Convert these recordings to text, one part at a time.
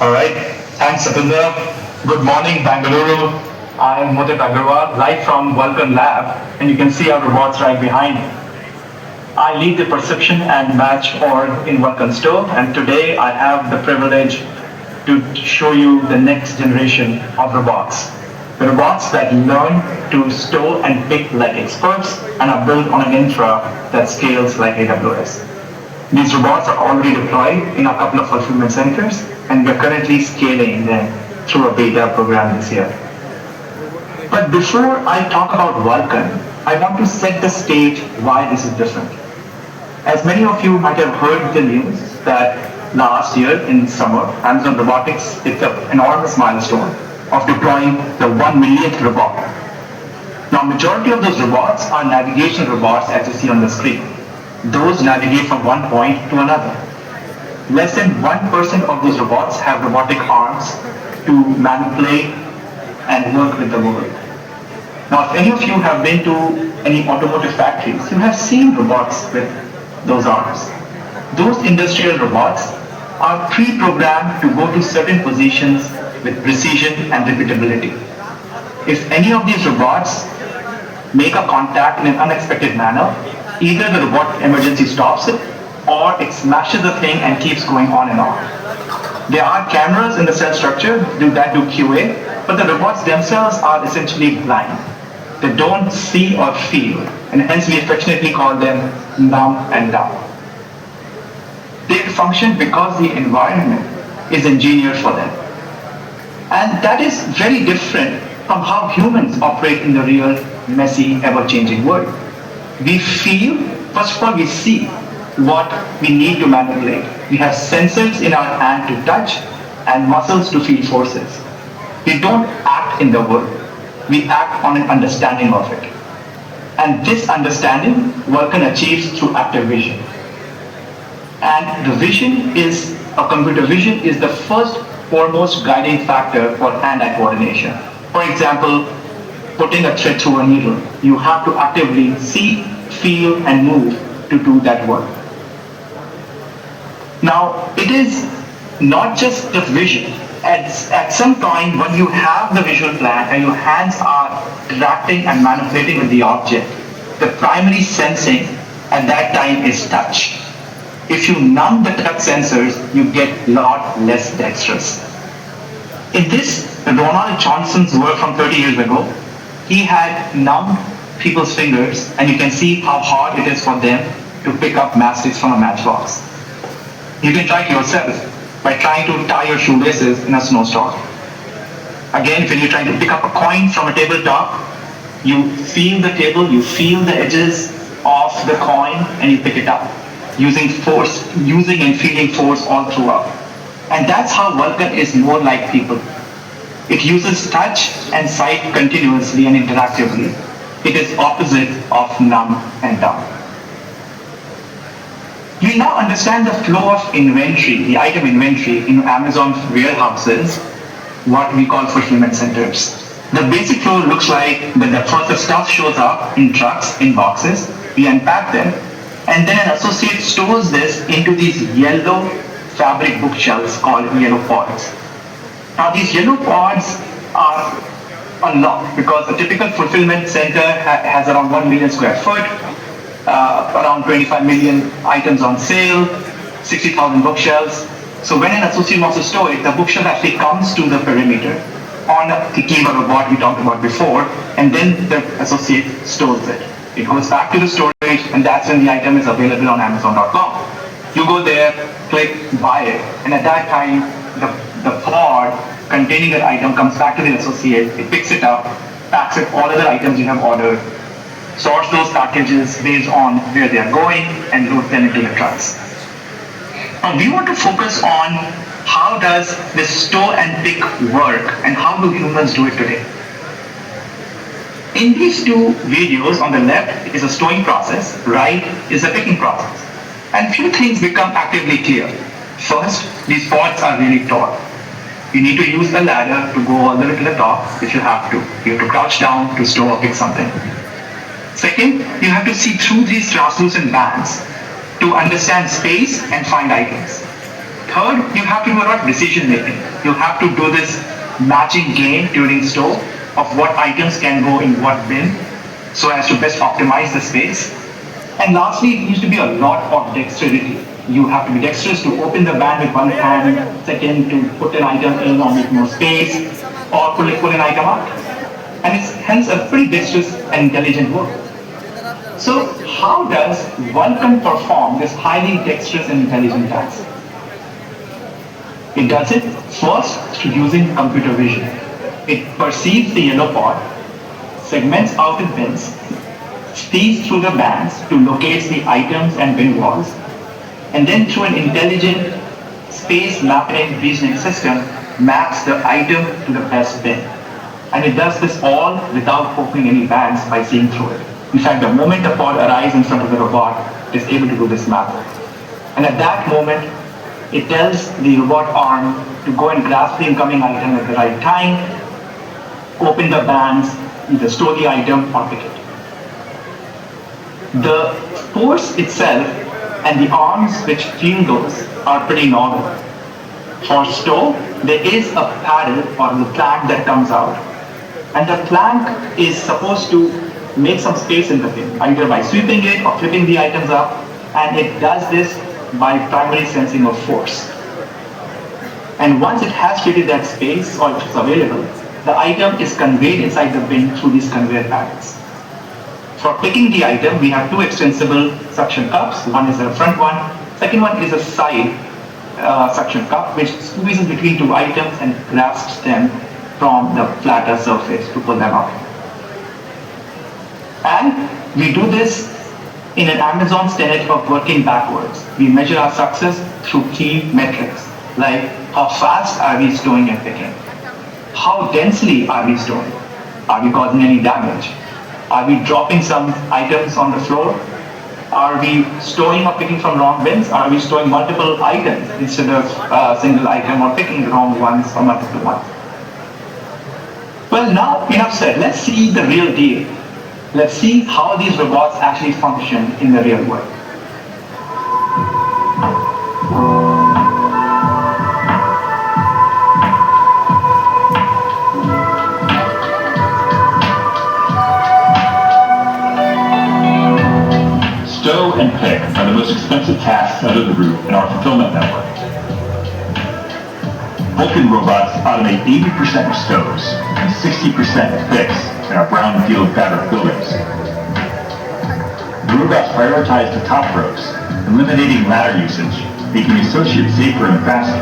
All right. Thanks, Satindra. Good morning, Bengaluru. I'm Mudit Agarwal, live from Vulcan Lab, and you can see our robots right behind me. I lead the perception and match org in Vulcan Store, and today I have the privilege to show you the next generation of robots. The robots that learn to store and pick like experts and are built on an infra that scales like AWS. These robots are already deployed in a couple of fulfillment centers, and we're currently scaling them through a beta program this year. But before I talk about Vulcan, I want to set the stage why this is different. As many of you might have heard the news that last year in summer, Amazon Robotics hit an enormous milestone of deploying the 1 millionth robot. Now, majority of those robots are navigation robots as you see on the screen. Those navigate from one point to another. Less than 1% of those robots have robotic arms to manipulate and work with the world. Now, if any of you have been to any automotive factories, you have seen robots with those arms. Those industrial robots are pre-programmed to go to certain positions with precision and repeatability. If any of these robots make a contact in an unexpected manner, either the robot emergency stops it or it smashes the thing and keeps going on and on. There are cameras in the cell structure that do QA, but the robots themselves are essentially blind. They don't see or feel, and hence we affectionately call them numb and dumb. They function because the environment is engineered for them. And that is very different from how humans operate in the real, messy, ever-changing world. We feel, first of all, we see what we need to manipulate. We have sensors in our hand to touch and muscles to feel forces. We don't act in the world. We act on an understanding of it. And this understanding, Vulcan achieves through active vision. And the vision is, a computer vision is the first foremost guiding factor for hand-eye coordination. For example, putting a thread through a needle, you have to actively see, feel, and move to do that work. Now, it is not just the vision. At some point, when you have the visual plan and your hands are interacting and manipulating with the object, the primary sensing at that time is touch. If you numb the touch sensors, you get a lot less dexterous. In this, Ronald Johnson's work from 30 years ago, he had numbed people's fingers, and you can see how hard it is for them to pick up matchsticks from a matchbox. You can try it yourself by trying to tie your shoelaces in a snowstorm. Again, when you're trying to pick up a coin from a tabletop, you feel the table, you feel the edges of the coin, and you pick it up, using and feeling force all throughout. And that's how Vulcan is more like people. It uses touch and sight continuously and interactively. It is opposite of numb and dumb. We now understand the flow of inventory, the item inventory in Amazon warehouses, what we call fulfillment centers. The basic flow looks like that first the stuff shows up in trucks, in boxes, we unpack them, and then an associate stores this into these yellow fabric bookshelves called yellow pods. Now these yellow pods are unlocked because a typical fulfillment center has around 1 million square foot, around 25 million items on sale, 60,000 bookshelves. So when an associate wants to store it, the bookshelf actually comes to the perimeter on the Kiva robot we talked about before, and then the associate stores it. It goes back to the storage, and that's when the item is available on Amazon.com. You go there, click buy it, and at that time, the pod containing that item comes back to the associate, it picks it up, packs it all other items you have ordered, sorts those packages based on where they are going, and loads them into the trucks. Now we want to focus on how does this store and pick work, and how do humans do it today. In these two videos, on the left is a storing process, right is a picking process. And few things become actively clear. First, these pods are really tall. You need to use a ladder to go all the way to the top if you have to. You have to crouch down to store or pick something. Second, you have to see through these translucent bands to understand space and find items. Third, you have to do a lot of decision making. You have to do this matching game during store of what items can go in what bin so as to best optimize the space. And lastly, it needs to be a lot of dexterity. You have to be dexterous to open the van with one hand, second to put an item in or make more space, or pull an item out. And it's hence a pretty dexterous and intelligent work. So how does Vulcan perform this highly dexterous and intelligent task? It does it first through using computer vision. It perceives the yellow pod, segments out the bins, sees through the bands to locate the items and bin walls, and then through an intelligent space mapping reasoning system maps the item to the best bin. And it does this all without opening any bands by seeing through it. In fact, the moment the pod arrives in front of the robot, it is able to do this map. And at that moment, it tells the robot arm to go and grasp the incoming item at the right time, open the bands, either store the item or pick it. The force itself and the arms which feel those are pretty normal. For store, there is a paddle or the plank that comes out, and the plank is supposed to make some space in the bin, either by sweeping it or flipping the items up, and it does this by primary sensing of force. And once it has created that space or if it's available, the item is conveyed inside the bin through these conveyor paddles. For picking the item, we have two extensible suction cups. One is a front one, second one is a side suction cup which squeezes between two items and grasps them from the flatter surface to pull them out. And we do this in an Amazon's tenet of working backwards. We measure our success through key metrics, like how fast are we storing and picking? How densely are we storing? Are we causing any damage? Are we dropping some items on the floor? Are we storing or picking from wrong bins? Are we storing multiple items instead of a single item or picking the wrong ones or multiple ones? Well, now enough said. Let's see the real deal. Let's see how these robots actually function in the real world. Stow and pick are the most expensive tasks under the roof in our fulfillment network. Vulcan robots automate 80% of stows and 60% of picks in our brownfield fabric buildings. The robots prioritize the top rows, eliminating ladder usage, making associates safer and faster.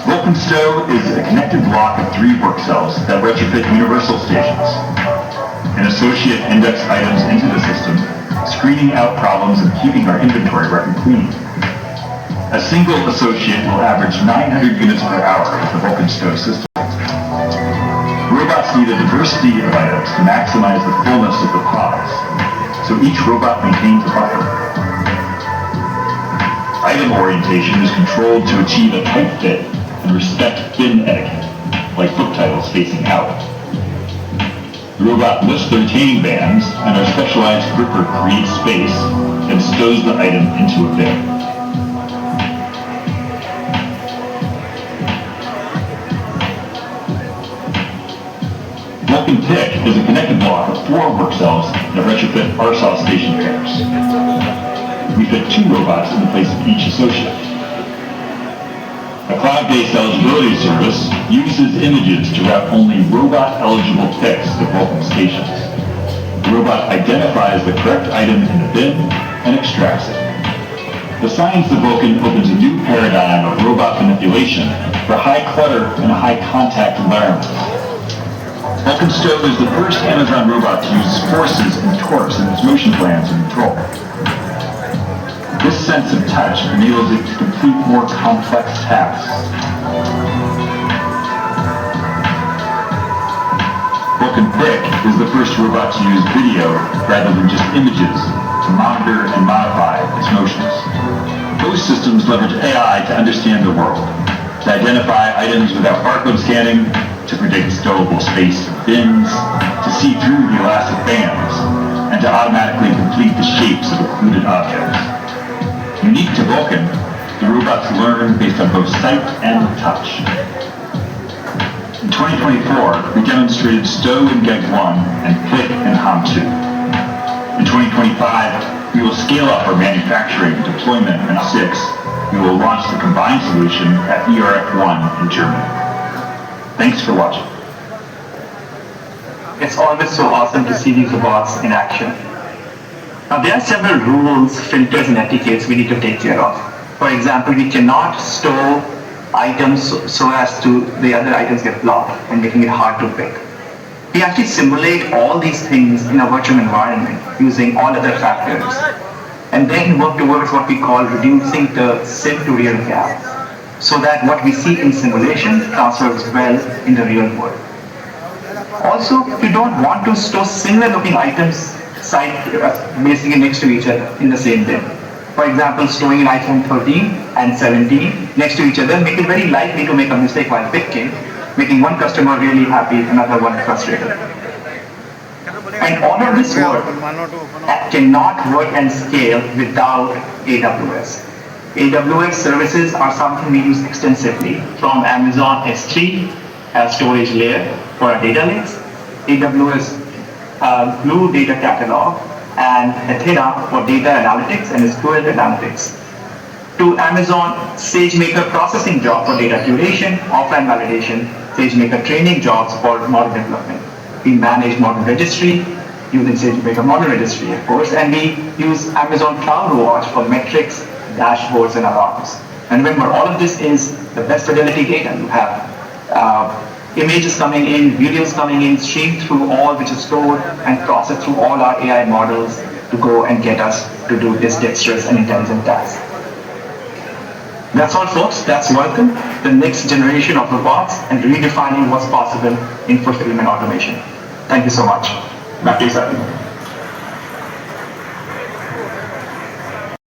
Vulcan Stow is a connected block of 3 work cells that retrofit universal stations. An associate index items into the system, screening out problems and keeping our inventory record clean. A single associate will average 900 units per hour with the Vulcan Stow system. Robots need a diversity of items to maximize the fullness of the pods, so each robot maintains a buffer. Item orientation is controlled to achieve a tight fit and respect bin etiquette, like book titles facing out. The robot lifts the retaining bands, and our specialized gripper creates space and stows the item into a bin. Vulcan Pick is a connected block of 4 work cells that retrofit RSAW station pairs. We fit 2 robots in the place of each associate. A cloud-based eligibility service uses images to route only robot-eligible picks to Vulcan stations. The robot identifies the correct item in the bin and extracts it. The science of Vulcan opens a new paradigm of robot manipulation for high clutter and high contact environments. Vulcan Stow is the first Amazon robot to use forces and torques in its motion plans and control. This sense of touch enables it to complete more complex tasks. Vulcan Pick is the first robot to use video rather than just images to monitor and modify its motions. Those systems leverage AI to understand the world, to identify items without barcode scanning, to predict stowable space in bins, to see through the elastic bands, and to automatically complete the shapes of occluded objects. Unique to Vulcan, the robots learn based on both sight and touch. In 2024, we demonstrated stow in GEG 1 and click in HOM 2. In 2025, we will scale up our manufacturing deployment in 6. We will launch the combined solution at ERF1 in Germany. Thanks for watching. It's always so awesome to see these robots in action. Now there are several rules, filters, and etiquettes we need to take care of. For example, we cannot store items so as to the other items get blocked and making it hard to pick. We actually simulate all these things in a virtual environment using all other factors, and then work towards what we call reducing the sim to real gap, so that what we see in simulation transfers well in the real world. Also, we don't want to store similar looking items basically next to each other in the same bin. For example, storing an iPhone 13 and 17 next to each other make it very likely to make a mistake while picking, making one customer really happy, another one frustrated. And all of this work cannot work and scale without AWS. AWS services are something we use extensively, from Amazon S3 as storage layer for our data lakes, AWS Glue data catalog, and Athena for data analytics and SQL analytics, to Amazon SageMaker processing job for data curation, offline validation, SageMaker training jobs for model development. We manage model registry using SageMaker model registry, of course, and we use Amazon CloudWatch for metrics, dashboards, and alarms. And remember, all of this is the best fidelity data. You have images coming in, videos coming in, streamed through all which is stored and processed through all our AI models to go and get us to do this dexterous and intelligent task. That's all, folks. That's Vulcan, the next generation of robots and redefining what's possible in fulfillment automation. Thank you so much. Back to you, Satya.